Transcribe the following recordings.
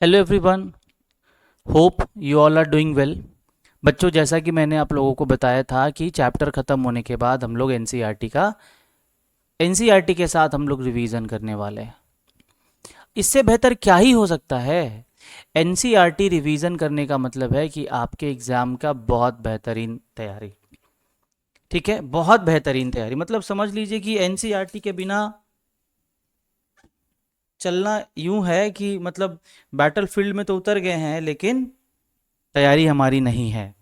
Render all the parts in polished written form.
Hello everyone, hope you all are doing well. बच्चों, जैसा कि मैंने आप लोगों को बताया था कि चैप्टर ख़त्म होने के बाद हम लोग एनसीईआरटी के साथ हम लोग रिवीजन करने वाले हैं। इससे बेहतर क्या ही हो सकता है। एनसीईआरटी रिवीजन करने का मतलब है कि आपके एग्ज़ाम का बहुत बेहतरीन तैयारी। ठीक है, बहुत बेहतरीन तैयारी मतलब समझ लीजिए कि एनसीईआरटी के बिना चलना यूं है कि मतलब बैटल फील्ड में तो उतर गए हैं लेकिन तैयारी हमारी नहीं है।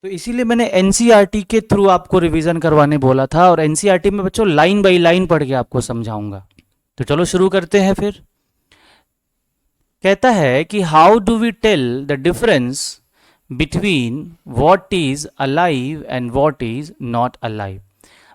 तो इसीलिए मैंने एनसीईआरटी के थ्रू आपको रिवीजन करवाने बोला था, और एनसीईआरटी में बच्चों लाइन बाय लाइन पढ़ के आपको समझाऊंगा। तो चलो शुरू करते हैं फिर। कहता है कि how do we tell the difference between what is alive and what is not alive.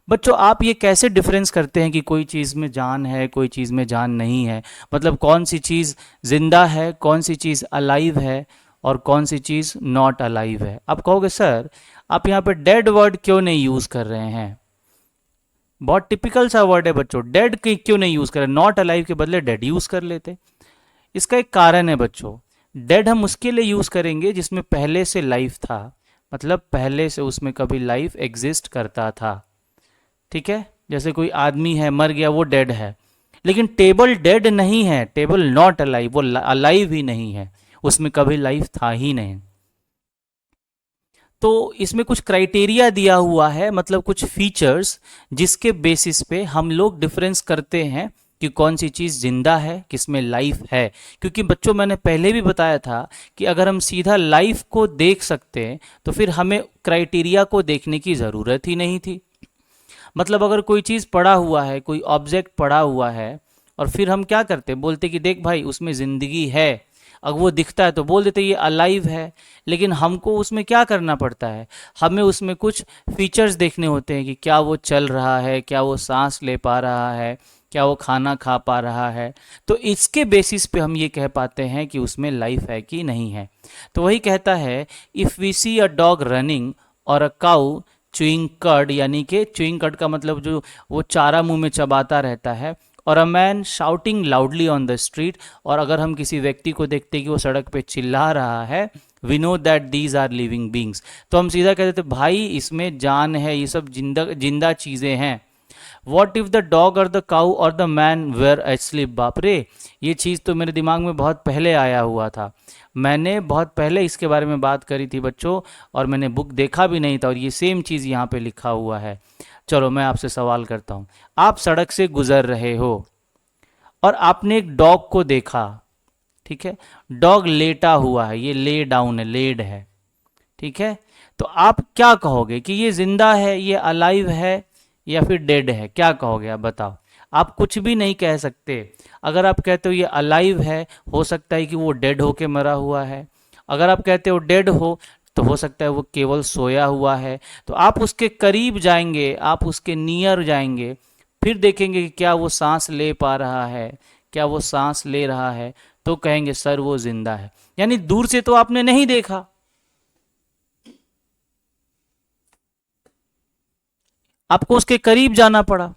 बच्चों, आप ये कैसे डिफरेंस करते हैं कि कोई चीज़ में जान है, कोई चीज़ में जान नहीं है। मतलब कौन सी चीज़ जिंदा है, कौन सी चीज़ अलाइव है और कौन सी चीज़ नॉट अलाइव है। आप कहोगे सर, आप यहाँ पे डेड वर्ड क्यों नहीं यूज़ कर रहे हैं। बहुत टिपिकल सा वर्ड है बच्चों, डेड क्यों नहीं यूज़ कर रहे, नॉट अलाइव के बदले डेड यूज़ कर लेते। इसका एक कारण है बच्चों। डेड हम उसके लिए यूज़ करेंगे जिसमें पहले से लाइफ था, मतलब पहले से उसमें कभी लाइफ एग्जिस्ट करता था। ठीक है, जैसे कोई आदमी है, मर गया, वो डेड है। लेकिन टेबल डेड नहीं है, टेबल नॉट अलाइव, वो अलाइव ही नहीं है, उसमें कभी लाइफ था ही नहीं। तो इसमें कुछ क्राइटेरिया दिया हुआ है, मतलब कुछ फीचर्स जिसके बेसिस पे हम लोग डिफरेंस करते हैं कि कौन सी चीज़ जिंदा है, किसमें लाइफ है। क्योंकि बच्चों, मैंने पहले भी बताया था कि अगर हम सीधा लाइफ को देख सकते हैं तो फिर हमें क्राइटेरिया को देखने की ज़रूरत ही नहीं थी। मतलब अगर कोई चीज़ पड़ा हुआ है, कोई ऑब्जेक्ट पड़ा हुआ है, और फिर हम क्या करते, बोलते कि देख भाई उसमें ज़िंदगी है। अगर वो दिखता है तो बोल देते ये अलाइव है। लेकिन हमको उसमें क्या करना पड़ता है, हमें उसमें कुछ फीचर्स देखने होते हैं कि क्या वो चल रहा है, क्या वो सांस ले पा रहा है, क्या वो खाना खा पा रहा है। तो इसके बेसिस पे हम ये कह पाते हैं कि उसमें लाइफ है कि नहीं है। तो वही कहता है, if we see a dog running और अ काउ च्युइंग कर्ड, यानी कि च्युइंग कर्ड का मतलब जो वो चारा मुंह में चबाता रहता है, और a man shouting loudly on the street, और अगर हम किसी व्यक्ति को देखते हैं कि वो सड़क पे चिल्ला रहा है, we know that these are living beings, तो हम सीधा कह देते भाई इसमें जान है, ये सब जिंदा जिंदा चीज़ें हैं। वॉट इफ़ द डॉग और द काउ और द मैन वेयर एस्लीप। बाप रे, ये चीज़ तो मेरे दिमाग में बहुत पहले आया हुआ था, मैंने बहुत पहले इसके बारे में बात करी थी बच्चों, और मैंने बुक देखा भी नहीं था, और ये सेम चीज़ यहाँ पे लिखा हुआ है। चलो मैं आपसे सवाल करता हूँ, आप सड़क से गुजर रहे हो और आपने एक डॉग को देखा। ठीक है, डॉग लेटा हुआ है, ये ले डाउन है, लेड है। ठीक है, तो आप क्या कहोगे कि ये जिंदा है, ये अलाइव है, या फिर डेड है। क्या कहोगे आप बताओ। आप कुछ भी नहीं कह सकते। अगर आप कहते हो ये अलाइव है, हो सकता है कि वो डेड होके मरा हुआ है। अगर आप कहते हो डेड हो, तो हो सकता है वो केवल सोया हुआ है। तो आप उसके करीब जाएंगे, आप उसके नियर जाएंगे, फिर देखेंगे कि क्या वो सांस ले पा रहा है, क्या वो सांस ले रहा है, तो कहेंगे सर वो जिंदा है। यानी दूर से तो आपने नहीं देखा, आपको उसके करीब जाना पड़ा।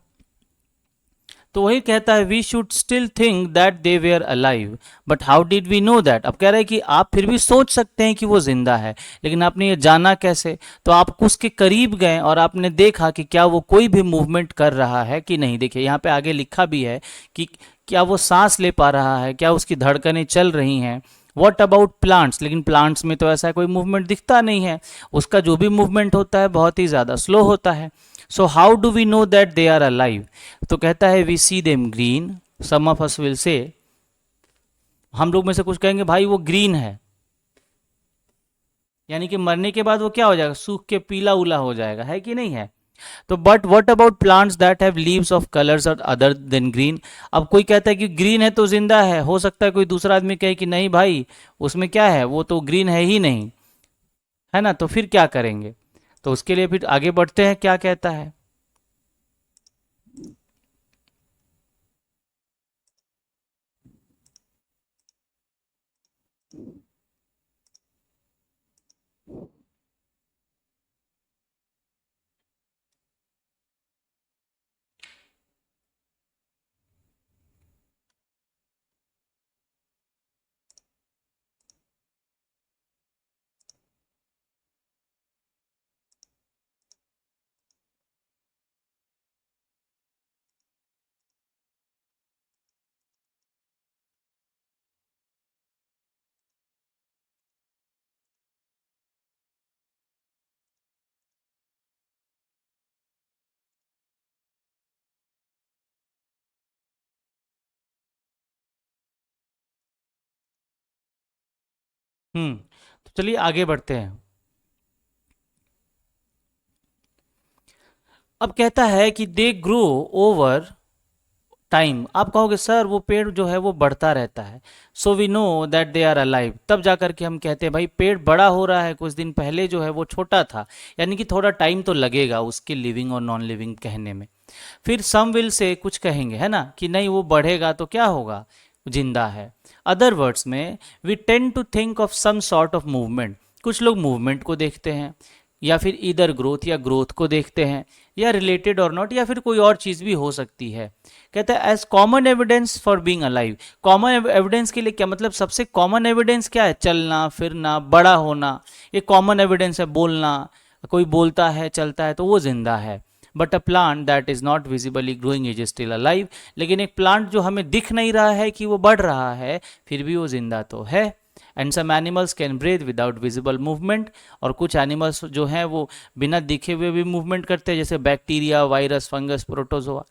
तो वही कहता है, we should still think that they were alive, but how did we know that. अब कह रहा है कि आप फिर भी सोच सकते हैं कि वो जिंदा है, लेकिन आपने ये जाना कैसे। तो आप उसके करीब गए और आपने देखा कि क्या वो कोई भी मूवमेंट कर रहा है कि नहीं। देखिए यहाँ पे आगे लिखा भी है कि क्या वो सांस ले पा रहा है, क्या उसकी धड़कनें चल रही हैं। वॉट अबाउट प्लांट्स, लेकिन प्लांट्स में तो ऐसा कोई मूवमेंट दिखता नहीं है, उसका जो भी मूवमेंट होता है बहुत ही ज़्यादा स्लो होता है। So how do we know that they are alive. तो कहता है, we see them green, some of us will say, हम लोग में से कुछ कहेंगे भाई वो ग्रीन है, यानी कि मरने के बाद वो क्या हो जाएगा, सूख के पीला उला हो जाएगा, है कि नहीं है। तो but what about plants that have leaves of colours और अदर देन ग्रीन। अब कोई कहता है कि ग्रीन है तो जिंदा है, हो सकता है कोई दूसरा आदमी कहे कि नहीं भाई उसमें क्या है, वो तो ग्रीन है ही नहीं। है ना? तो फिर क्या करेंगे? तो उसके लिए फिर आगे बढ़ते हैं, क्या कहता है। तो चलिए आगे बढ़ते हैं। अब कहता है कि दे ग्रो ओवर टाइम। आप कहोगे सर वो पेड़ जो है वो बढ़ता रहता है, so we know that they are alive. तब जा करके हम कहते हैं भाई पेड़ बड़ा हो रहा है, कुछ दिन पहले जो है वो छोटा था, यानी कि थोड़ा टाइम तो लगेगा उसके लिविंग और नॉन लिविंग कहने में। फिर सम विल से कुछ कहेंगे, है ना, कि नहीं वो बढ़ेगा तो क्या होगा, जिंदा है। अदर वर्ड्स में we tend to think of some sort of movement. कुछ लोग मूवमेंट को देखते हैं, या फिर इधर ग्रोथ या ग्रोथ को देखते हैं, या रिलेटेड और नॉट, या फिर कोई और चीज़ भी हो सकती है। कहते हैं as common evidence for being alive. Common evidence के लिए क्या मतलब, सबसे कॉमन एविडेंस क्या है, चलना फिरना बड़ा होना, ये कॉमन एविडेंस है। बोलना, कोई बोलता है चलता है तो वो जिंदा है। But a plant that is not visibly growing is still alive. लेकिन एक प्लांट जो हमें दिख नहीं रहा है कि वो बढ़ रहा है, फिर भी वो जिंदा तो है। And some animals can breathe without visible movement. और कुछ एनिमल्स जो हैं वो बिना दिखे हुए भी मूवमेंट करते हैं, जैसे bacteria, virus, fungus, protozoa.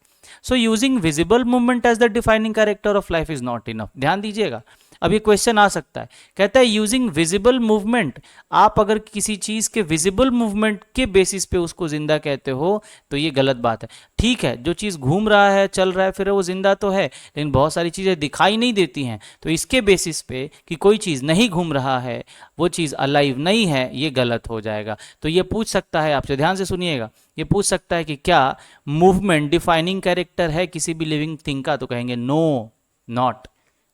So using visible movement as the defining character of life is not enough. ध्यान दीजिएगा, अब ये क्वेश्चन आ सकता है। कहता है यूजिंग विजिबल मूवमेंट, आप अगर किसी चीज के विजिबल मूवमेंट के बेसिस पे उसको जिंदा कहते हो तो ये गलत बात है। ठीक है, जो चीज घूम रहा है चल रहा है फिर वो जिंदा तो है, लेकिन बहुत सारी चीजें दिखाई नहीं देती हैं, तो इसके बेसिस पे कि कोई चीज नहीं घूम रहा है वो चीज अलाइव नहीं है, ये गलत हो जाएगा। तो ये पूछ सकता है आपसे, ध्यान से सुनिएगा, ये पूछ सकता है कि क्या मूवमेंट डिफाइनिंग कैरेक्टर है किसी भी लिविंग थिंग का, तो कहेंगे नो, नॉट।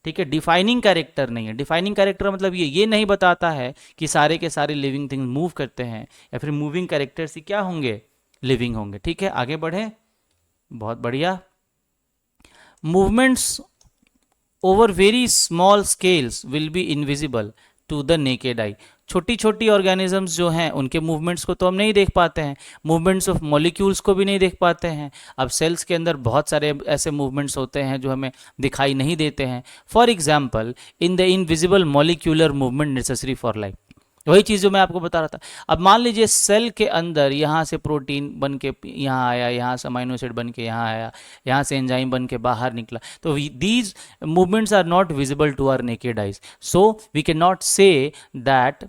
ठीक है, डिफाइनिंग कैरेक्टर नहीं है। डिफाइनिंग कैरेक्टर मतलब ये नहीं बताता है कि सारे के सारे लिविंग थिंग्स मूव करते हैं, या फिर मूविंग कैरेक्टर्स ही क्या होंगे, लिविंग होंगे। ठीक है, आगे बढ़े, बहुत बढ़िया। Movements over very small scales will be invisible to the naked eye. छोटी छोटी ऑर्गेनिजम्स जो हैं उनके मूवमेंट्स को तो हम नहीं देख पाते हैं, मूवमेंट्स ऑफ मॉलिक्यूल्स को भी नहीं देख पाते हैं। अब सेल्स के अंदर बहुत सारे ऐसे मूवमेंट्स होते हैं जो हमें दिखाई नहीं देते हैं। For example in the invisible molecular movement necessary for life. वही चीज़ जो मैं आपको बता रहा था। अब मान लीजिए सेल के अंदर यहाँ से प्रोटीन बन के यहाँ आया, यहाँ से अमाइनो एसिड बन के यहाँ आया, यहाँ से एंजाइम बन के बाहर निकला, तो these movements are not visible to our naked eyes, so we can not say that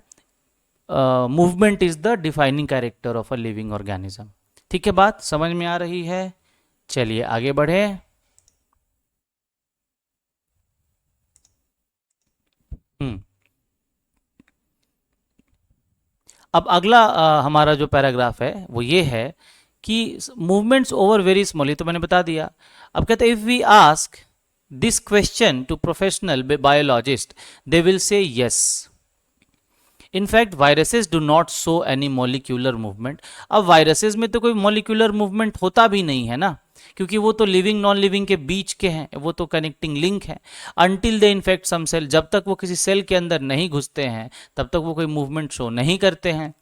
movement is the defining character of a living organism. ठीक है, बात समझ में आ रही है? चलिए आगे बढ़े। हम्म अब अगला हमारा जो पैराग्राफ है वो ये है कि मूवमेंट्स ओवर वेरी स्मॉल, ये तो मैंने बता दिया। अब कहते हैं if we ask this question to professional biologist they will say yes. In fact viruses do not show any molecular movement. अब वायरसेस में तो कोई मॉलिक्यूलर मूवमेंट होता भी नहीं है ना, क्योंकि वो तो लिविंग नॉन लिविंग के बीच के हैं, वो तो कनेक्टिंग लिंक है। Until they infect some cell, जब तक वो किसी सेल के अंदर नहीं घुसते हैं तब तक वो कोई मूवमेंट शो नहीं करते हैं।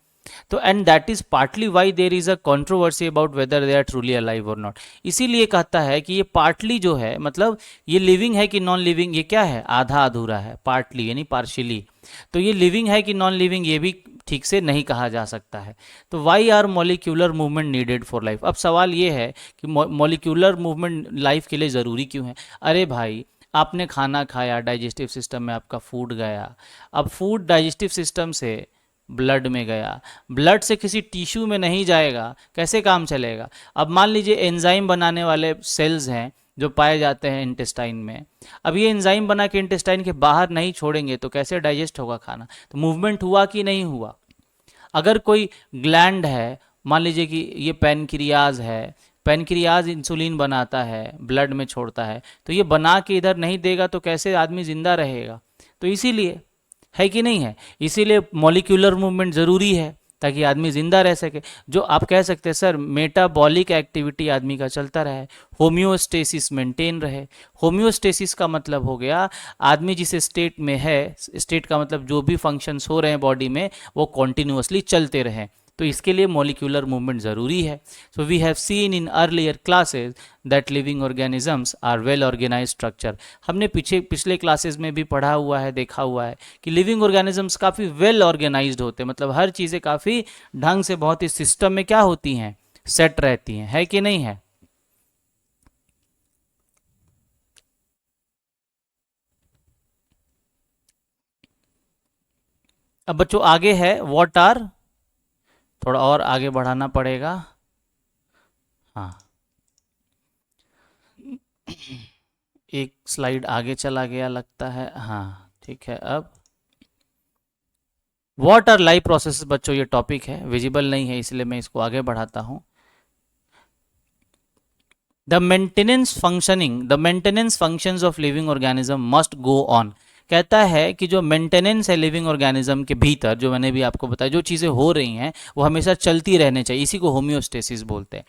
तो and that is partly why there is a controversy about whether they are truly alive और नॉट। इसीलिए कहता है कि ये पार्टली जो है, मतलब ये लिविंग है कि नॉन लिविंग, ये क्या है, आधा अधूरा है, पार्टली यानी पार्शियली। तो ये लिविंग है कि नॉन लिविंग ये भी ठीक से नहीं कहा जा सकता है। तो why are molecular movement needed for life. अब सवाल ये है कि मॉलिक्यूलर मूवमेंट लाइफ के लिए ज़रूरी क्यों है। अरे भाई, आपने खाना खाया, डाइजेस्टिव सिस्टम में आपका फूड गया, अब फूड डाइजेस्टिव सिस्टम से ब्लड में गया, ब्लड से किसी टिश्यू में नहीं जाएगा, कैसे काम चलेगा। अब मान लीजिए एंजाइम बनाने वाले सेल्स हैं जो पाए जाते हैं इंटेस्टाइन में, अब ये एंजाइम बना के इंटेस्टाइन के बाहर नहीं छोड़ेंगे तो कैसे डाइजेस्ट होगा खाना। तो मूवमेंट हुआ कि नहीं हुआ। अगर कोई ग्लैंड है, मान लीजिए कि ये पैनक्रियाज है, पैनक्रियाज इंसुलिन बनाता है, ब्लड में छोड़ता है, तो ये बना के इधर नहीं देगा तो कैसे आदमी जिंदा रहेगा? तो इसीलिए, है कि नहीं है, इसीलिए मॉलिक्यूलर मूवमेंट ज़रूरी है ताकि आदमी जिंदा रह सके। जो आप कह सकते हैं सर मेटाबॉलिक एक्टिविटी आदमी का चलता रहे, होम्योस्टेसिस मेंटेन रहे। होम्योस्टेसिस का मतलब हो गया आदमी जिस स्टेट में है, स्टेट का मतलब जो भी फंक्शंस हो रहे हैं बॉडी में वो कॉन्टिन्यूसली चलते रहें, तो इसके लिए मॉलिक्यूलर मूवमेंट ज़रूरी है। So we have seen in earlier classes that living organisms are well organise structure. हमने पिछले क्लासेस में भी पढ़ा हुआ है, देखा हुआ है कि लिविंग ऑर्गेनिजम्स काफ़ी वेल ऑर्गेनाइज्ड होते हैं, मतलब हर चीज़ें काफ़ी ढंग से बहुत ही सिस्टम में क्या होती हैं, सेट रहती हैं, है कि नहीं है? अब बच्चों आगे है व्हाट आर, थोड़ा और आगे बढ़ाना पड़ेगा। हाँ, एक स्लाइड आगे चला गया लगता है, हाँ ठीक है। अब व्हाट आर लाइफ प्रोसेस, बच्चों ये टॉपिक है, विजिबल नहीं है इसलिए मैं इसको आगे बढ़ाता हूँ। The maintenance functions of living organism must go on. कहता है कि जो मेंटेनेंस है लिविंग ऑर्गेनिज्म के भीतर, जो मैंने भी आपको बताया, जो चीज़ें हो रही हैं वो हमेशा चलती रहने चाहिए, इसी को होम्योस्टेसिस बोलते हैं।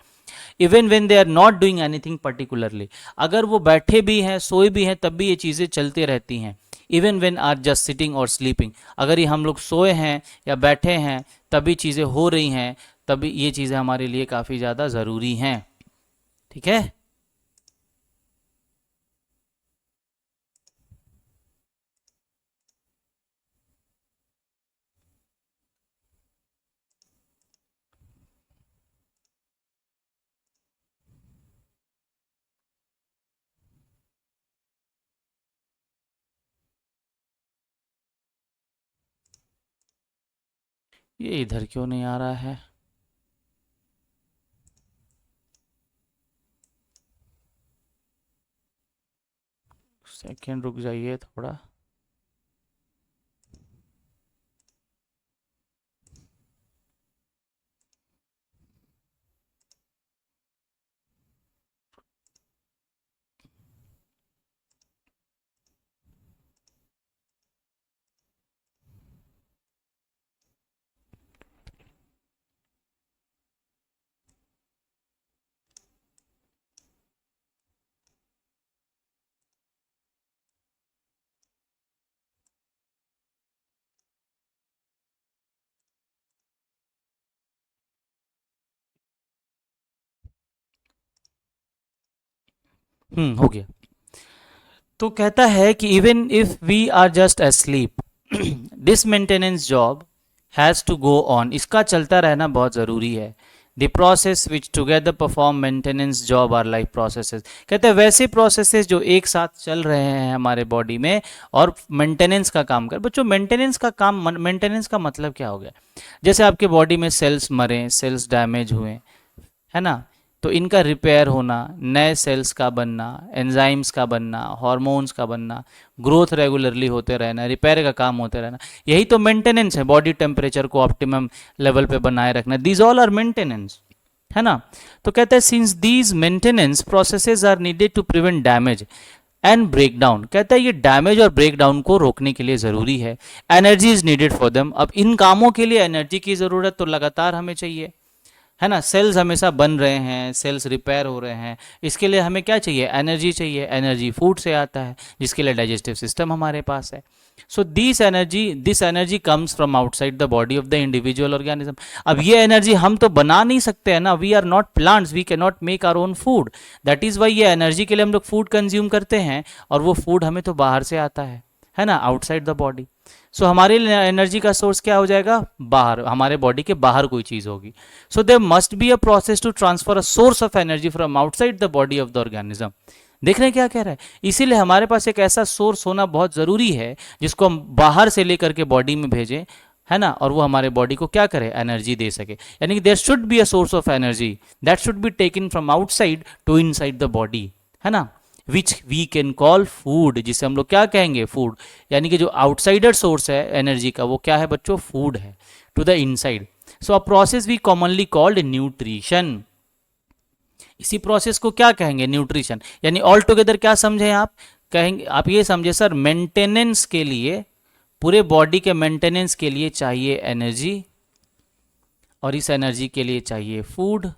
Even when they are not doing anything particularly, अगर वो बैठे भी हैं, सोए भी हैं, तब भी ये चीज़ें चलती रहती हैं। Even when are just sitting और स्लीपिंग, अगर ये हम लोग सोए हैं या बैठे हैं तभी चीज़ें हो रही हैं, तभी ये चीज़ें हमारे लिए काफ़ी ज़्यादा ज़रूरी हैं। ठीक है। ये इधर क्यों नहीं आ रहा है? सेकंड रुक जाइए थोड़ा। हो गया। तो कहता है कि even if we are just asleep this maintenance job has to go on, इसका चलता रहना बहुत ज़रूरी है। The process which together perform maintenance job are life processes, कहते हैं वैसे प्रोसेसेस जो एक साथ चल रहे हैं हमारे बॉडी में और मेंटेनेंस का काम कर। बच्चों मेंटेनेंस का काम, मेंटेनेंस का मतलब क्या हो गया? जैसे आपके बॉडी में सेल्स मरे, सेल्स डैमेज हुए, है ना, तो इनका रिपेयर होना, नए सेल्स का बनना, एंजाइम्स का बनना, हार्मोन्स का बनना, ग्रोथ रेगुलरली होते रहना, रिपेयर का काम होते रहना, यही तो मेंटेनेंस है। बॉडी टेम्परेचर को ऑप्टिमम लेवल पे बनाए रखना, दीज ऑल आर मेंटेनेंस, है ना। तो कहते हैं since these maintenance processes are needed to prevent damage and break down, कहता है ये डैमेज और ब्रेक डाउन को रोकने के लिए ज़रूरी है। Energy is needed for them, अब इन कामों के लिए एनर्जी की ज़रूरत तो लगातार हमें चाहिए, है ना। सेल्स हमेशा बन रहे हैं, सेल्स रिपेयर हो रहे हैं, इसके लिए हमें क्या चाहिए? एनर्जी चाहिए। एनर्जी फूड से आता है, जिसके लिए डाइजेस्टिव सिस्टम हमारे पास है। So this energy comes from outside the body of the individual organism. अब ये एनर्जी हम तो बना नहीं सकते हैं ना, we are not plants, we can not make our own food, that is why ये एनर्जी के लिए हम लोग फूड कंज्यूम करते हैं, और वो फूड हमें तो बाहर से आता है ना, आउटसाइड द बॉडी। सो हमारे लिए एनर्जी का सोर्स क्या हो जाएगा? बाहर, हमारे बॉडी के बाहर कोई चीज़ होगी। So there must be a process to transfer a source of energy from outside the body of the organism. देख रहे हैं क्या कह रहा है? इसीलिए हमारे पास एक ऐसा सोर्स होना बहुत ज़रूरी है जिसको हम बाहर से लेकर के बॉडी में भेजें, है ना, और वो हमारे बॉडी को क्या करे? एनर्जी दे सके। यानी कि there should be a source of energy that should be taken from outside to inside the body, है ना, which we can call food, जिसे हम लोग क्या कहेंगे? फूड। यानी कि जो आउटसाइडर सोर्स है एनर्जी का वो क्या है बच्चों? फूड है, to the inside. So a process we commonly called nutrition. इसी प्रोसेस को क्या कहेंगे, न्यूट्रिशन। यानी ऑल टुगेदर क्या समझे आप, कहेंगे आप ये समझे सर, मेंटेनेंस के लिए, पूरे बॉडी के मेंटेनेंस के लिए चाहिए एनर्जी, और इस एनर्जी के लिए चाहिए फूड,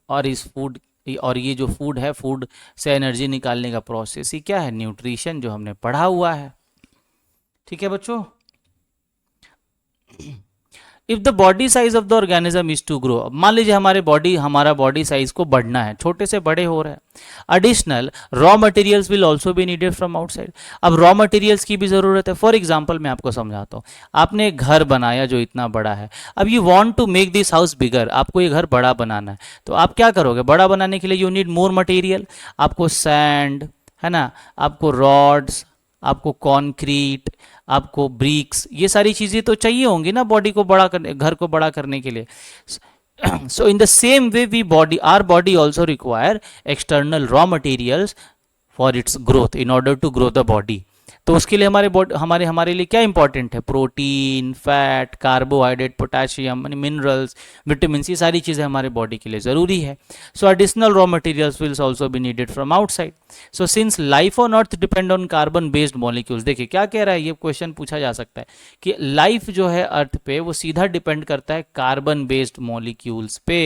और इस फूड, और ये जो फूड है, फूड से एनर्जी निकालने का प्रोसेस ही क्या है, न्यूट्रिशन, जो हमने पढ़ा हुआ है। ठीक है बच्चों। If the body size of the organism is to grow, मान लीजिए हमारा बॉडी साइज को बढ़ना है, छोटे से बड़े हो रहे हैं, additional raw materials will also be needed from outside. अब रॉ मटेरियल्स की भी जरूरत है। फॉर एग्जाम्पल मैं आपको समझाता हूँ, आपने एक घर बनाया जो इतना बड़ा है, अब you want to make this house bigger, आपको ये घर बड़ा बनाना है, तो आप क्या करोगे, बड़ा बनाने के लिए यू नीड मोर मटेरियल, आपको सैंड, है ना, आपको रॉड्स, आपको कॉन्क्रीट, आपको ब्रिक्स, ये सारी चीज़ें तो चाहिए होंगी ना बॉडी को बड़ा करने, घर को बड़ा करने के लिए। So in the same way we body, our body also require external raw materials for its growth, in order to grow the body. तो उसके लिए हमारे लिए क्या इंपॉर्टेंट है, protein, fat, carbohydrate, potassium, minerals, vitamin, ये सारी चीज़ें हमारे बॉडी के लिए ज़रूरी है। So additional raw materials will also be needed from outside. So since life on earth depend on carbon based molecules, देखिए क्या कह रहा है, ये क्वेश्चन पूछा जा सकता है कि लाइफ जो है अर्थ पे वो सीधा डिपेंड करता है कार्बन बेस्ड मॉलिक्यूल्स पे,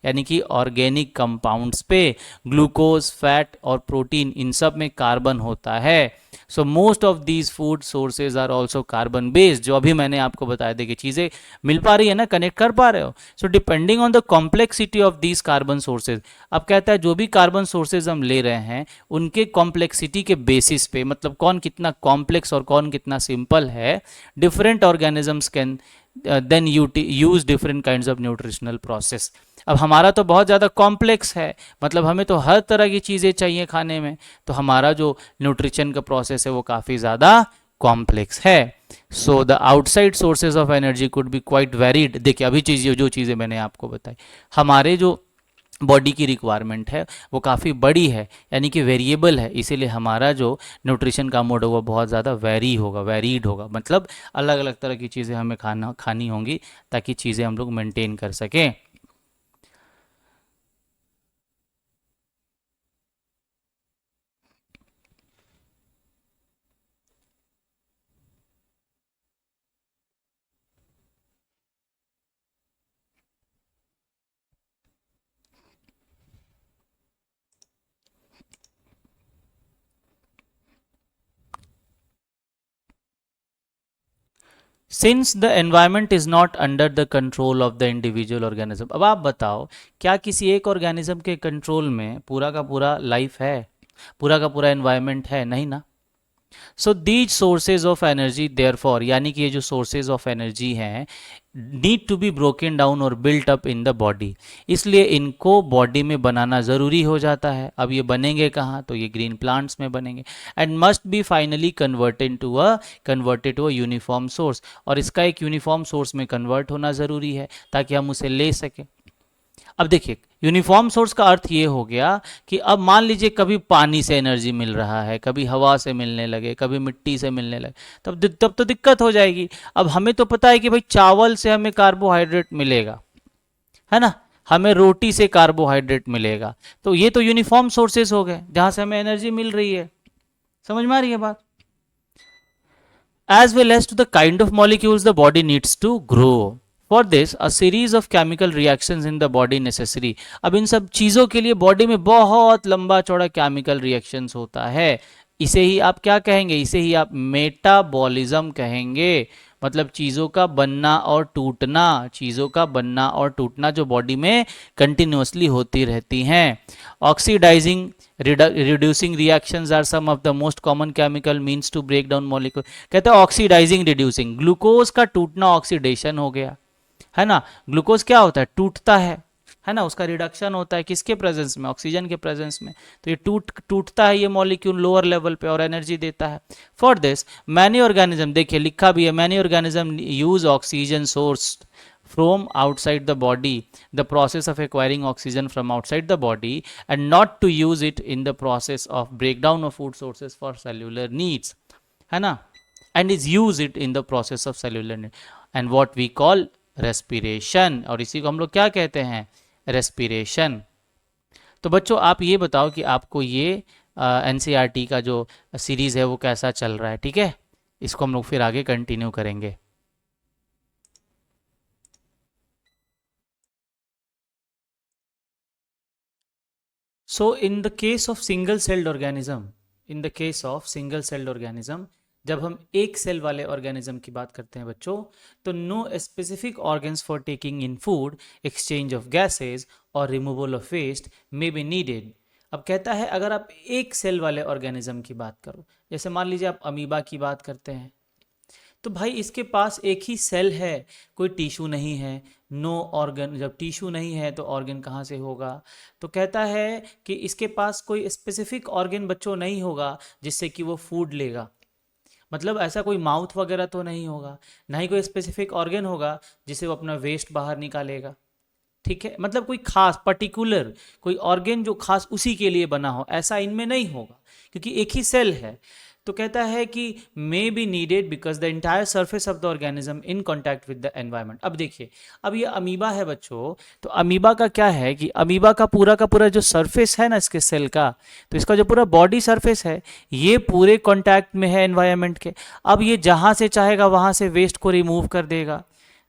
यानी कि ऑर्गेनिक कंपाउंड्स पे, ग्लूकोज, फैट और प्रोटीन, इन सब में कार्बन होता है। So most of these food sources are also carbon based, जो अभी मैंने आपको बताया, देखिए चीज़ें मिल पा रही है ना, कनेक्ट कर पा रहे हो। So depending on the complexity of these carbon sources, अब कहता है जो भी कार्बन सोर्सेज हम ले रहे हैं उनके कॉम्प्लेक्सिटी के बेसिस पे, मतलब कौन कितना कॉम्प्लेक्स और कौन कितना सिंपल है, different organisms can then use different kinds of nutritional process. अब हमारा तो बहुत ज़्यादा कॉम्प्लेक्स है, मतलब हमें तो हर तरह की चीज़ें चाहिए खाने में, तो हमारा जो न्यूट्रिशन का प्रोसेस है वो काफ़ी ज़्यादा कॉम्प्लेक्स है। So the outside sources of energy could be quite varied. देखिए अभी जो चीज़ें मैंने आपको बताई, हमारे जो बॉडी की रिक्वायरमेंट है वो काफ़ी बड़ी है, यानी कि वेरिएबल है, इसीलिए हमारा जो न्यूट्रिशन का मोड होगा बहुत ज़्यादा वेरीड होगा, मतलब अलग अलग तरह की चीज़ें हमें खानी होंगी ताकि चीज़ें हम लोग मेंटेन कर सकें। Since the environment is not under the control of the individual organism, अब आप बताओ क्या किसी एक ऑर्गेनिज्म के कंट्रोल में पूरा का पूरा लाइफ है, पूरा का पूरा एनवायरमेंट है, नहीं ना। So these sources of energy therefore, यानी कि ये जो सोर्सेज ऑफ एनर्जी हैं, need to be broken down और built up in the body, इसलिए इनको बॉडी में बनाना ज़रूरी हो जाता है। अब ये बनेंगे कहाँ, तो ये ग्रीन प्लांट्स में बनेंगे, and must be finally converted to a uniform source, और इसका एक यूनिफॉर्म सोर्स में कन्वर्ट होना ज़रूरी है ताकि हम उसे ले सकें। अब देखिए यूनिफॉर्म सोर्स का अर्थ ये हो गया कि अब मान लीजिए कभी पानी से एनर्जी मिल रहा है, कभी हवा से मिलने लगे, कभी मिट्टी से मिलने लगे, तब तो दिक्कत हो जाएगी। अब हमें तो पता है कि भाई चावल से हमें कार्बोहाइड्रेट मिलेगा, है ना, हमें रोटी से कार्बोहाइड्रेट मिलेगा, तो ये तो यूनिफॉर्म सोर्सेज हो गए जहां से हमें एनर्जी मिल रही है। समझ में आ रही है बात। as well as to the kind of molecules the body needs to grow. For this, a series of chemical reactions in the body necessary. अब इन सब चीज़ों के लिए बॉडी में बहुत लंबा चौड़ा केमिकल रिएक्शंस होता है, इसे ही आप क्या कहेंगे, इसे ही आप मेटाबॉलिज्म कहेंगे, मतलब चीज़ों का बनना और टूटना, चीज़ों का बनना और टूटना जो बॉडी में कंटिन्यूसली होती रहती हैं। Oxidising reducing reactions are some of the most common chemical means to break down molecule. कहते हैं ऑक्सीडाइजिंग रिड्यूसिंग, ग्लूकोज का टूटना ऑक्सीडेशन हो गया, है ना। ग्लूकोज क्या होता है, टूटता है ना, उसका रिडक्शन होता है किसके प्रेजेंस में, ऑक्सीजन के प्रेजेंस में, तो ये टूटता है ये मॉलिक्यूल लोअर लेवल पे और एनर्जी देता है। फॉर दिस मैनी ऑर्गेनिज्म, देखिए लिखा भी है, many organism use oxygen source from outside the body, the process of acquiring oxygen from outside the body, and not to use it in the process of breakdown of food sources for cellular needs, है ना, and is use it in the process of cellular need, and what we call respiration, और इसी को हम लोग क्या कहते हैं, रेस्पिरेशन। तो बच्चों आप ये बताओ कि आपको ये एनसीईआरटी का जो सीरीज़ है वो कैसा चल रहा है, ठीक है। इसको हम लोग फिर आगे कंटिन्यू करेंगे। So in the case of single celled organism, in the case of single celled organism, जब हम एक सेल वाले ऑर्गेनिज्म की बात करते हैं बच्चों, तो no specific organs for taking in food, exchange of gases और removal of waste may be needed. अब कहता है अगर आप एक सेल वाले ऑर्गेनिज्म की बात करो, जैसे मान लीजिए आप अमीबा की बात करते हैं, तो भाई इसके पास एक ही सेल है, कोई टिश्यू नहीं है, नो ऑर्गन। जब टिश्यू नहीं है तो ऑर्गन कहाँ से होगा। तो कहता है कि इसके पास कोई स्पेसिफिक ऑर्गन बच्चों नहीं होगा जिससे कि वो फूड लेगा। मतलब ऐसा कोई माउथ वगैरह तो नहीं होगा, ना ही कोई स्पेसिफिक ऑर्गन होगा जिससे वो अपना वेस्ट बाहर निकालेगा, ठीक है। मतलब कोई खास पर्टिकुलर कोई ऑर्गन जो खास उसी के लिए बना हो, ऐसा इनमें नहीं होगा क्योंकि एक ही सेल है। तो कहता है कि मे be needed because the entire surface of the organism in contact with the environment. अब देखिए, अब ये अमीबा है बच्चों, तो अमीबा का क्या है कि अमीबा का पूरा जो सरफेस है ना इसके सेल का, तो इसका जो पूरा बॉडी सरफेस है ये पूरे कॉन्टैक्ट में है एनवायरनमेंट के। अब ये जहाँ से चाहेगा वहाँ से वेस्ट को रिमूव कर देगा,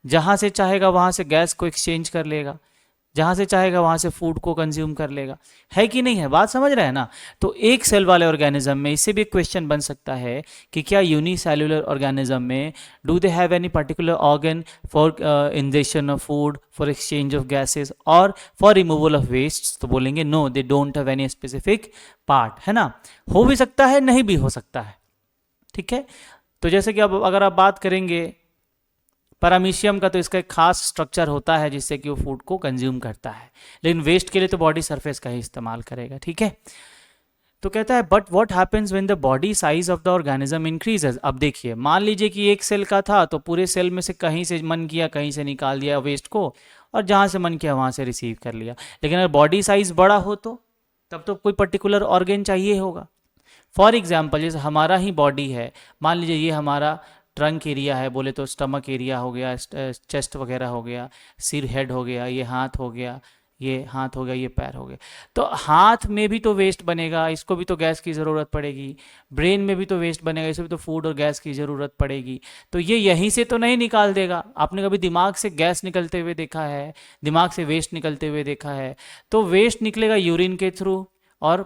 जहाँ से चाहेगा वहाँ से गैस को एक्सचेंज कर लेगा, जहाँ से चाहेगा वहाँ से फूड को कंज्यूम कर लेगा, है कि नहीं है, बात समझ रहे हैं ना। तो एक सेल वाले ऑर्गेनिज्म में इससे भी एक क्वेश्चन बन सकता है कि क्या यूनिसेल्युलर ऑर्गेनिज्म में do they have any particular organ for injection of food, for exchange of gases और फॉर रिमूवल ऑफ वेस्ट। तो बोलेंगे no, they don't have any specific part, है ना। हो भी सकता है, नहीं भी हो सकता है, ठीक है। तो जैसे कि अब अगर आप बात करेंगे पैरामीशियम का, तो इसका एक खास स्ट्रक्चर होता है जिससे कि वो फूड को कंज्यूम करता है, लेकिन वेस्ट के लिए तो बॉडी सरफेस का ही इस्तेमाल करेगा, ठीक है। तो कहता है but what happens when the body size of the organism increases. अब देखिए, मान लीजिए कि एक सेल का था तो पूरे सेल में से कहीं से मन किया कहीं से निकाल दिया वेस्ट को, और जहाँ से मन किया वहाँ से रिसीव कर लिया। लेकिन अगर बॉडी साइज बड़ा हो तो तब तो कोई पर्टिकुलर ऑर्गन चाहिए होगा। फॉर एग्जाम्पल जैसे हमारा ही बॉडी है, मान लीजिए ये हमारा ट्रंक एरिया है, बोले तो स्टमक एरिया हो गया, चेस्ट वगैरह हो गया, सिर हेड हो गया, ये हाथ हो गया, ये हाथ हो गया, ये पैर हो गया। तो हाथ में भी तो वेस्ट बनेगा, इसको भी तो गैस की ज़रूरत पड़ेगी। ब्रेन में भी तो वेस्ट बनेगा, इसमें भी तो फूड और गैस की ज़रूरत पड़ेगी। तो ये यहीं से तो नहीं निकाल देगा। आपने कभी दिमाग से गैस निकलते हुए देखा है, दिमाग से वेस्ट निकलते हुए देखा है? तो वेस्ट निकलेगा यूरिन के थ्रू और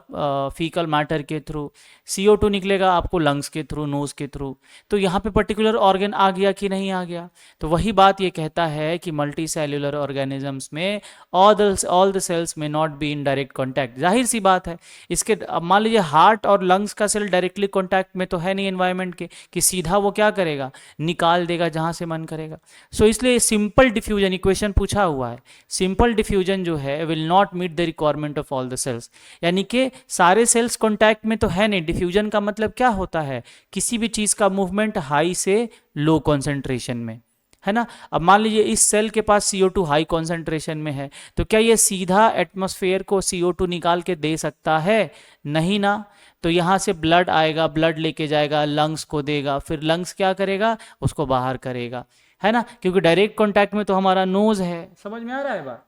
फीकल मैटर के थ्रू, CO2 निकलेगा आपको लंग्स के थ्रू, नोज़ के थ्रू। तो यहाँ पे पर्टिकुलर ऑर्गन आ गया कि नहीं आ गया? तो वही बात ये कहता है कि मल्टी सेल्युलर ऑर्गेनिजम्स में ऑल द सेल्स में not be in direct contact. जाहिर सी बात है, इसके अब मान लीजिए हार्ट और लंग्स का सेल डायरेक्टली कॉन्टैक्ट में तो है नहीं एनवायरनमेंट के, कि सीधा वो क्या करेगा, निकाल देगा जहाँ से मन करेगा। सो इसलिए सिंपल डिफ्यूजन इक्वेशन पूछा हुआ है, सिंपल डिफ्यूजन जो है will not meet the requirement of all the cells. यानी कि सारे सेल्स कांटेक्ट में तो है नहीं। डिफ्यूजन का मतलब क्या होता है, किसी भी चीज का मूवमेंट हाई से लो कॉन्सेंट्रेशन में, है ना। अब मान लीजिए इस सेल के पास CO2 हाई कॉन्सेंट्रेशन में है, तो क्या ये सीधा एटमॉस्फेयर को CO2 निकाल के दे सकता है? नहीं ना। तो यहाँ से ब्लड आएगा, ब्लड लेके जाएगा, लंग्स को देगा, फिर लंग्स क्या करेगा, उसको बाहर करेगा, है ना, क्योंकि डायरेक्ट कॉन्टैक्ट में तो हमारा नोज है। समझ में आ रहा है बात?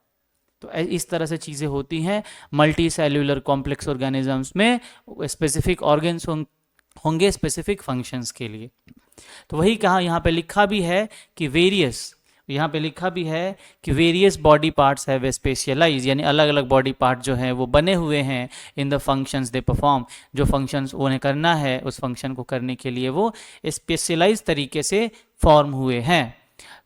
तो इस तरह से चीज़ें होती हैं मल्टी सेल्यूलर कॉम्प्लेक्स ऑर्गेनिजम्स में। स्पेसिफिक ऑर्गन्स होंगे स्पेसिफिक फंक्शंस के लिए। तो वही कहा यहाँ पे लिखा भी है कि various body parts have specialise, यानी अलग अलग बॉडी पार्ट जो हैं वो बने हुए हैं in the functions they perform. जो फंक्शंस उन्हें करना है उस फंक्शन को करने के लिए वो स्पेशलाइज तरीके से फॉर्म हुए हैं।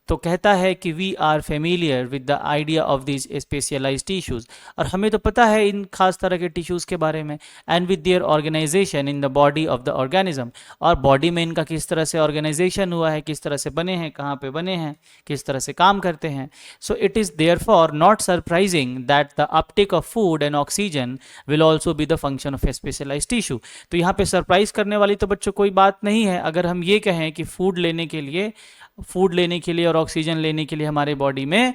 तो कहता है कि we are familiar with the idea of this specialise tissues, और हमें तो पता है इन खास तरह के टिश्यूज़ के बारे में, and with their organisation in the body of the organism, और बॉडी में इनका किस तरह से ऑर्गेनाइजेशन हुआ है, किस तरह से बने हैं, कहाँ पे बने हैं, किस तरह से काम करते हैं। So it is therefore not surprising that the uptake of food and oxygen will also be the function of a specialise tissue. तो यहाँ पे सरप्राइज करने वाली तो बच्चों कोई बात नहीं है अगर हम ये कहें कि फूड लेने के लिए और ऑक्सीजन लेने के लिए हमारे बॉडी में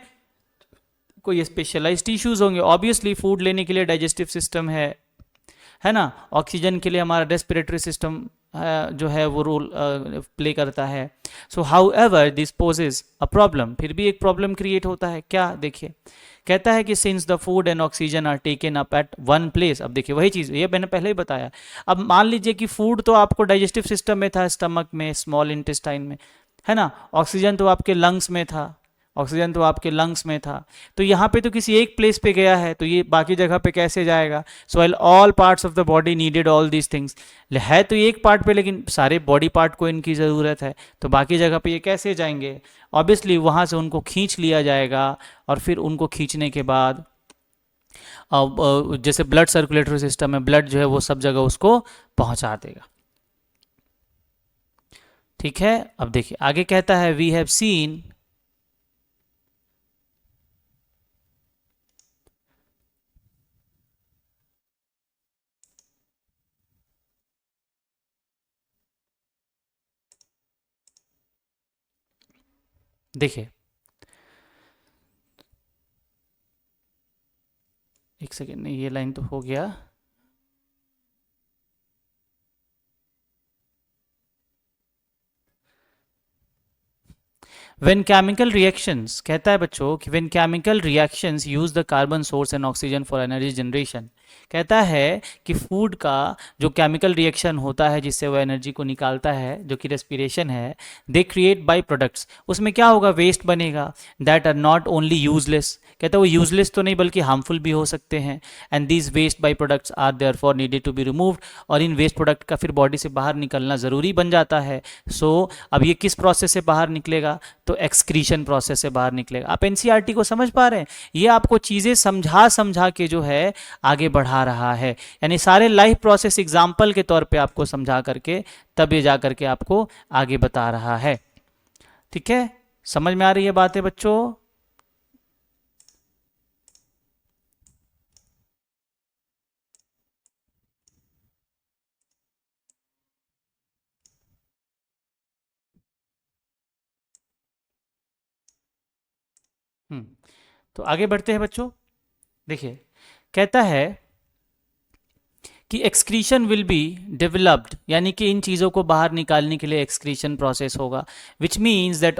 कोई स्पेशलाइज्ड टिश्यूज होंगे। ऑब्वियसली फूड लेने के लिए डाइजेस्टिव सिस्टम है ना, ऑक्सीजन के लिए हमारा रेस्पिरेटरी सिस्टम जो है वो रोल प्ले करता है। So how ever this possess a problem, फिर भी एक प्रॉब्लम क्रिएट होता है। क्या, देखिए कहता है कि since the food and oxygen are taken up at one place. अब देखिए वही चीज़ ये मैंने पहले ही बताया। अब मान लीजिए कि फूड तो आपको डाइजेस्टिव सिस्टम में था, स्टमक में, स्मॉल इंटेस्टाइन में, है ना। ऑक्सीजन तो आपके लंग्स में था, ऑक्सीजन तो आपके लंग्स में था। तो यहाँ पे तो किसी एक प्लेस पे गया है, तो ये बाकी जगह पे कैसे जाएगा। सो while all parts of the body needed all these things, है तो ये एक पार्ट पे, लेकिन सारे बॉडी पार्ट को इनकी ज़रूरत है, तो बाकी जगह पे ये कैसे जाएंगे। ऑब्वियसली वहाँ से उनको खींच लिया जाएगा, और फिर उनको खींचने के बाद जैसे ब्लड सर्कुलेटरी सिस्टम है, ब्लड जो है वो सब जगह उसको पहुंचा देगा। ठीक है, अब देखिए आगे कहता है वी हैव सीन देखिए एक सेकेंड, नहीं ये लाइन तो हो गया। When chemical reactions, कहता है बच्चों कि when chemical reactions use the carbon source and oxygen for energy generation, कहता है कि फूड का जो केमिकल रिएक्शन होता है जिससे वो एनर्जी को निकालता है, जो कि रेस्पिरेशन है, दे क्रिएट बाई प्रोडक्ट्स, उसमें क्या होगा, वेस्ट बनेगा, that are not only useless, कहता है वो यूजलेस तो नहीं बल्कि हार्मफुल भी हो सकते हैं। And these waste by products are there for needed to be removed, और इन वेस्ट प्रोडक्ट का फिर बॉडी से बाहर निकलना ज़रूरी बन जाता है। अब ये किस प्रोसेस से बाहर निकलेगा, तो एक्सक्रीशन प्रोसेस से बाहर निकलेगा। आप एनसीईआरटी को समझ पा रहे हैं, ये आपको चीज़ें समझा समझा के जो है आगे बढ़ा रहा है, यानी सारे लाइफ प्रोसेस एग्जाम्पल के तौर पे आपको समझा करके तब ये जा करके आपको आगे बता रहा है। ठीक है, समझ में आ रही है बातें बच्चों। हम्म, तो आगे बढ़ते हैं बच्चों। देखिए कहता है कि एक्सक्रीशन विल बी डेवलप्ड, यानी कि इन चीज़ों को बाहर निकालने के लिए एक्सक्रीशन प्रोसेस होगा, which means that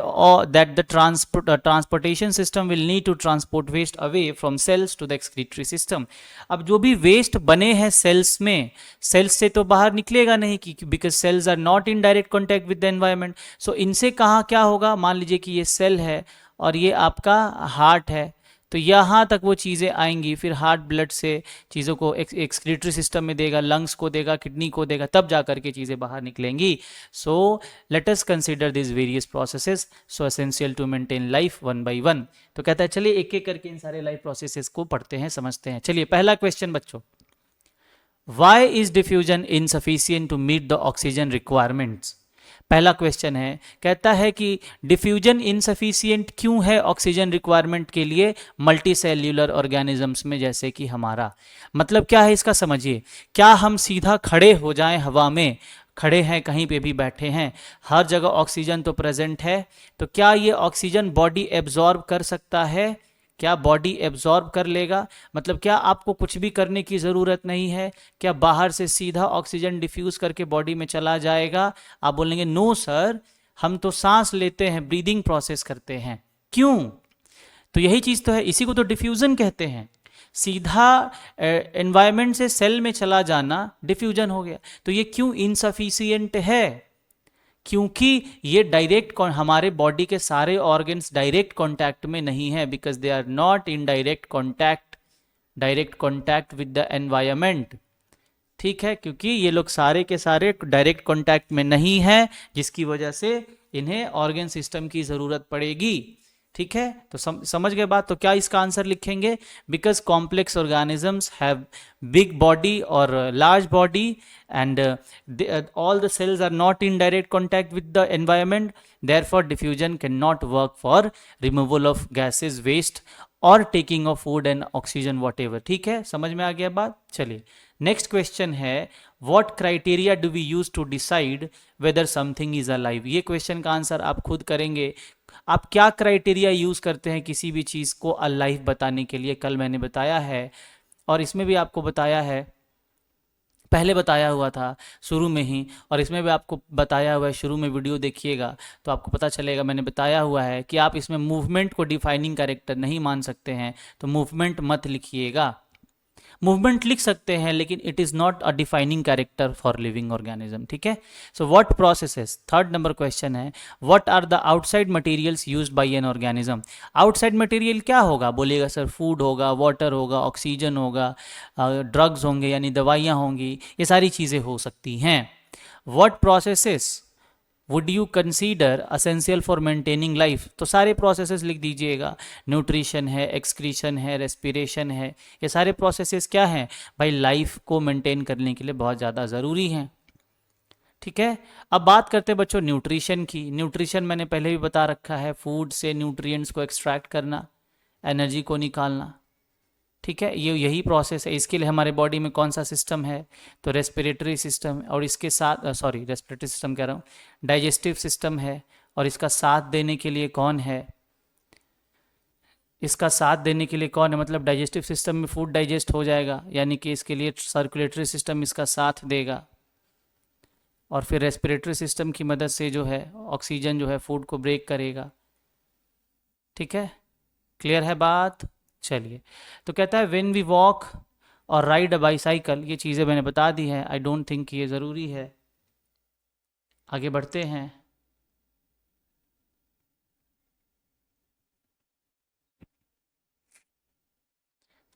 the transportation system will need to transport waste away from cells to the excretory system. अब जो भी वेस्ट बने हैं सेल्स में, सेल्स से तो बाहर निकलेगा नहीं, कि because cells are not in direct contact with the environment. So इनसे कहाँ क्या होगा, मान लीजिए कि ये सेल है और ये आपका हार्ट है, तो यहाँ तक वो चीज़ें आएंगी, फिर हार्ट ब्लड से चीज़ों को एक्सक्रीटरी सिस्टम में देगा, लंग्स को देगा, किडनी को देगा, तब जा करके चीज़ें बाहर निकलेंगी। So let us consider this various processes so essential to maintain life one by one. तो कहता है चलिए एक एक करके इन सारे लाइफ प्रोसेसेस को पढ़ते हैं, समझते हैं। चलिए पहला क्वेश्चन बच्चों, why is diffusion insufficient to meet the oxygen requirements. पहला क्वेश्चन है, कहता है कि डिफ्यूजन इनसफिशियंट क्यों है ऑक्सीजन रिक्वायरमेंट के लिए मल्टी सेल्यूलर ऑर्गेनिजम्स में, जैसे कि हमारा। मतलब क्या है इसका समझिए, क्या हम सीधा खड़े हो जाएं हवा में, खड़े हैं कहीं पे भी बैठे हैं, हर जगह ऑक्सीजन तो प्रेजेंट है, तो क्या ये ऑक्सीजन बॉडी एब्जॉर्ब कर सकता है, क्या बॉडी एब्जॉर्ब कर लेगा, मतलब क्या आपको कुछ भी करने की ज़रूरत नहीं है, क्या बाहर से सीधा ऑक्सीजन डिफ्यूज़ करके बॉडी में चला जाएगा। आप बोलेंगे नो सर, हम तो सांस लेते हैं, ब्रीदिंग प्रोसेस करते हैं। क्यों, तो यही चीज़ तो है, इसी को तो डिफ्यूज़न कहते हैं। सीधा एनवायरनमेंट से सेल में चला जाना डिफ्यूजन हो गया। तो ये क्यों इनसफिशियंट है, क्योंकि ये डायरेक्ट हमारे बॉडी के सारे ऑर्गन्स डायरेक्ट कांटेक्ट में नहीं है, because they are not in direct contact with the environment. ठीक है, क्योंकि ये लोग सारे के सारे डायरेक्ट कांटेक्ट में नहीं है, जिसकी वजह से इन्हें ऑर्गन सिस्टम की ज़रूरत पड़ेगी। ठीक है, तो समझ गए बात। तो क्या इसका आंसर लिखेंगे, because complex organisms have big body और large body and all the cells are not in direct contact with the environment, therefore diffusion cannot work for removal of gases, waste or taking of food and oxygen whatever। ठीक है, समझ में आ गया बात। चलिए next question है, what criteria do we use to decide whether something is alive। ये question का आंसर आप खुद करेंगे। आप क्या क्राइटेरिया यूज करते हैं किसी भी चीज को अलाइव बताने के लिए, कल मैंने बताया है और इसमें भी आपको बताया है पहले बताया हुआ था शुरू में ही, और इसमें भी आपको बताया हुआ है, शुरू में वीडियो देखिएगा तो आपको पता चलेगा, मैंने बताया हुआ है कि आप इसमें मूवमेंट को डिफाइनिंग कैरेक्टर नहीं मान सकते हैं, तो मूवमेंट मत लिखिएगा। मूवमेंट लिख सकते हैं लेकिन it is not a defining character for living organism, ठीक है। So what processes, third number question है, what are the outside materials used by an organism. Outside material क्या होगा, बोलिएगा सर फूड होगा, वाटर होगा, ऑक्सीजन होगा, ड्रग्स होंगे यानी दवाइयाँ होंगी, ये सारी चीज़ें हो सकती हैं। What processes would you consider essential for maintaining life, तो सारे प्रोसेसेस लिख दीजिएगा। न्यूट्रिशन है, एक्सक्रीशन है, रेस्पिरेशन है, ये सारे प्रोसेसेस क्या हैं भाई, लाइफ को मेंटेन करने के लिए बहुत ज़्यादा ज़रूरी हैं, ठीक है। अब बात करते हैं बच्चों न्यूट्रिशन की। न्यूट्रिशन मैंने पहले भी बता रखा है, फूड से न्यूट्रिएंट्स को एक्सट्रैक्ट करना, एनर्जी को निकालना, ठीक है। ये यही प्रोसेस है। इसके लिए हमारे बॉडी में कौन सा सिस्टम है, तो रेस्पिरेटरी सिस्टम है, और इसके साथ रेस्पिरेटरी सिस्टम कह रहा हूँ, डाइजेस्टिव सिस्टम है, और इसका साथ देने के लिए कौन है, इसका साथ देने के लिए कौन है, मतलब डाइजेस्टिव सिस्टम में फूड डाइजेस्ट हो जाएगा, यानी कि इसके लिए सर्कुलेटरी सिस्टम इसका साथ देगा, और फिर रेस्पिरेटरी सिस्टम की मदद से जो है ऑक्सीजन जो है फूड को ब्रेक करेगा, ठीक है। क्लियर है बात, चलिए। तो कहता है व्हेन वी वॉक और राइड अ बाईसाइकिल, ये चीज़ें मैंने बता दी हैं, आई डोंट थिंक ये ज़रूरी है। आगे बढ़ते हैं।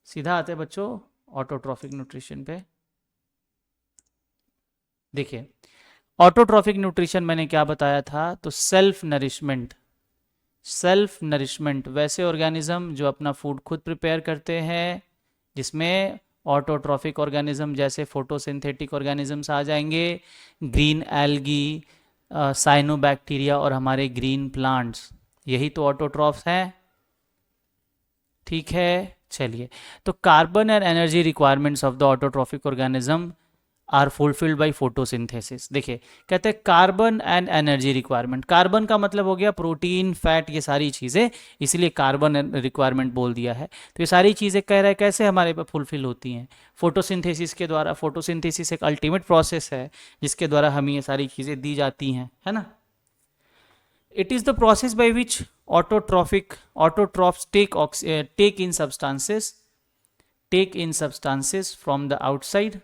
सीधा आते हैं बच्चों ऑटोट्रॉफिक न्यूट्रिशन पे। देखिए ऑटोट्रॉफिक न्यूट्रिशन मैंने क्या बताया था, तो सेल्फ नरिशमेंट, सेल्फ नरिशमेंट वैसे ऑर्गेनिज्म जो अपना फूड खुद प्रिपेयर करते हैं, जिसमें ऑटोट्रॉफिक ऑर्गेनिज्म जैसे फोटोसिंथेटिक ऑर्गेनिजम्स आ जाएंगे, ग्रीन एल्गी, साइनोबैक्टीरिया और हमारे ग्रीन प्लांट्स, यही तो ऑटोट्रॉफ्स हैं, ठीक है। चलिए, तो carbon and energy requirements of the autotrophic organism are fulfilled by photosynthesis. देखिए कहते हैं carbon and energy requirement, carbon का मतलब हो गया प्रोटीन, फैट, ये सारी चीज़ें, इसलिए कार्बन रिक्वायरमेंट बोल दिया है। तो ये सारी चीज़ें कह रहा है कैसे हमारे पे फुलफिल होती हैं, फोटोसिंथेसिस के द्वारा। फोटोसिंथेसिस एक अल्टीमेट प्रोसेस है जिसके द्वारा हमें ये सारी चीज़ें दी जाती हैं, है ना। It is the process by which autotrophs take in substances from the outside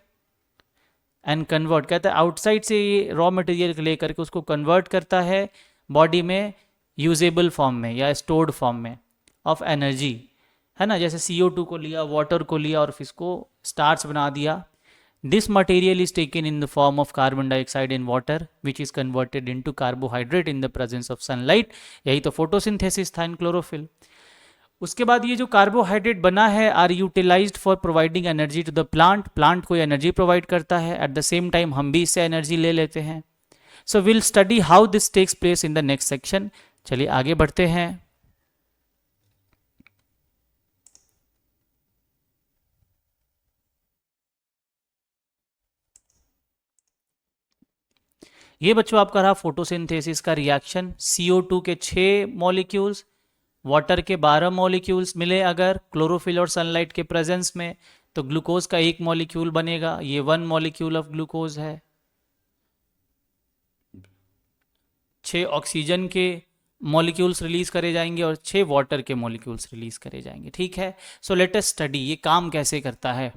and convert, कहता है आउटसाइड से ये रॉ मटेरियल लेकर के उसको कन्वर्ट करता है बॉडी में यूजेबल फॉर्म में या स्टोर्ड फॉर्म में ऑफ एनर्जी, है ना। जैसे CO2 को लिया, वाटर को लिया और फिर इसको स्टार्च बना दिया। This material is taken in the form of carbon dioxide in water which is converted into carbohydrate in the presence of sunlight, यही तो फोटोसिंथेसिस था इन क्लोरोफिल। उसके बाद ये जो कार्बोहाइड्रेट बना है are utilised for providing energy to the plant, plant को एनर्जी प्रोवाइड करता है, एट द सेम टाइम हम भी इससे एनर्जी ले लेते हैं। So will study how this takes place in the next section. चलिए आगे बढ़ते हैं। ये बच्चों आपका रहा फोटोसिंथेसिस का रिएक्शन। CO2 के 6 मॉलिक्यूल्स, वाटर के 12 मॉलिक्यूल्स मिले अगर क्लोरोफिल और सनलाइट के प्रेजेंस में, तो ग्लूकोज का 1 मॉलिक्यूल बनेगा, ये 1 मॉलिक्यूल ऑफ ग्लूकोज है। 6 ऑक्सीजन के मॉलिक्यूल्स रिलीज करे जाएंगे और 6 वाटर के मॉलिक्यूल्स रिलीज करे जाएंगे, ठीक है। सो लेट अस स्टडी ये काम कैसे करता है।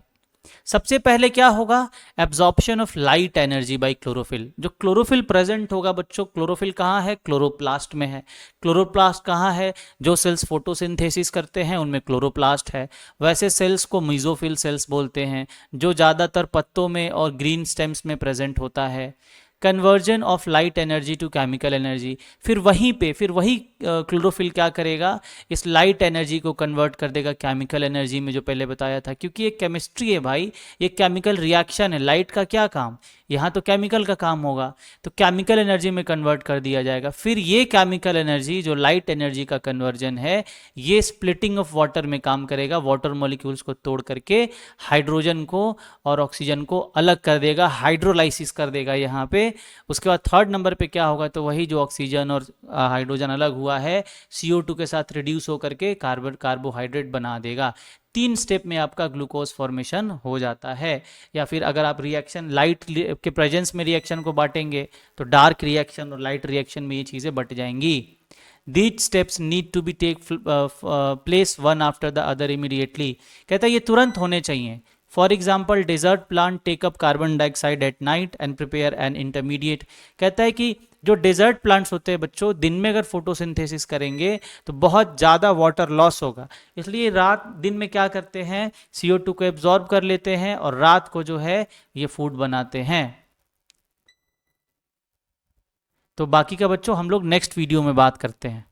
सबसे पहले क्या होगा, absorption of light energy by chlorophyll. जो क्लोरोफिल प्रेजेंट होगा बच्चों, क्लोरोफिल कहाँ है, क्लोरोप्लास्ट में है। क्लोरोप्लास्ट कहाँ है, जो सेल्स फोटोसिंथेसिस करते हैं उनमें क्लोरोप्लास्ट है। वैसे सेल्स को मेसोफिल सेल्स बोलते हैं, जो ज़्यादातर पत्तों में और ग्रीन स्टेम्स में प्रेजेंट होता है। Conversion of light energy to chemical energy, फिर वहीं पे फिर वही क्लोरोफिल क्या करेगा, इस लाइट एनर्जी को कन्वर्ट कर देगा केमिकल एनर्जी में, जो पहले बताया था। क्योंकि ये केमिस्ट्री है भाई, ये केमिकल रिएक्शन है। लाइट का क्या काम, यहाँ तो केमिकल का काम होगा, तो केमिकल एनर्जी में कन्वर्ट कर दिया जाएगा। फिर ये केमिकल एनर्जी जो लाइट एनर्जी का कन्वर्जन है, ये स्प्लिटिंग ऑफ वाटर में काम करेगा। वाटर मॉलिक्यूल्स को तोड़ करके हाइड्रोजन को और ऑक्सीजन को अलग कर देगा, हाइड्रोलाइसिस कर देगा यहाँ पे, उसके बाद थर्ड नंबर पे क्या होगा, तो वही जो ऑक्सीजन और हाइड्रोजन अलग हुआ है CO2 के साथ रिड्यूस होकर के कार्बोहाइड्रेट बना देगा। 3 स्टेप में आपका ग्लूकोज फॉर्मेशन हो जाता है। या फिर अगर आप रिएक्शन लाइट के प्रेजेंस में रिएक्शन को बांटेंगे तो डार्क रिएक्शन और लाइट रिएक्शन में ये चीज़ें बट जाएंगी। These steps need to be take place one after the other immediately। कहता है ये तुरंत होने चाहिए। For example desert plant take up carbon dioxide at night and prepare an intermediate. कहता है कि जो डेजर्ट प्लांट्स होते हैं बच्चों, दिन में अगर फोटोसिंथेसिस करेंगे तो बहुत ज़्यादा वाटर लॉस होगा, इसलिए रात दिन में क्या करते हैं, CO2 को एब्जॉर्ब कर लेते हैं और रात को जो है ये फूड बनाते हैं। तो बाकी का बच्चों हम लोग नेक्स्ट वीडियो में बात करते हैं।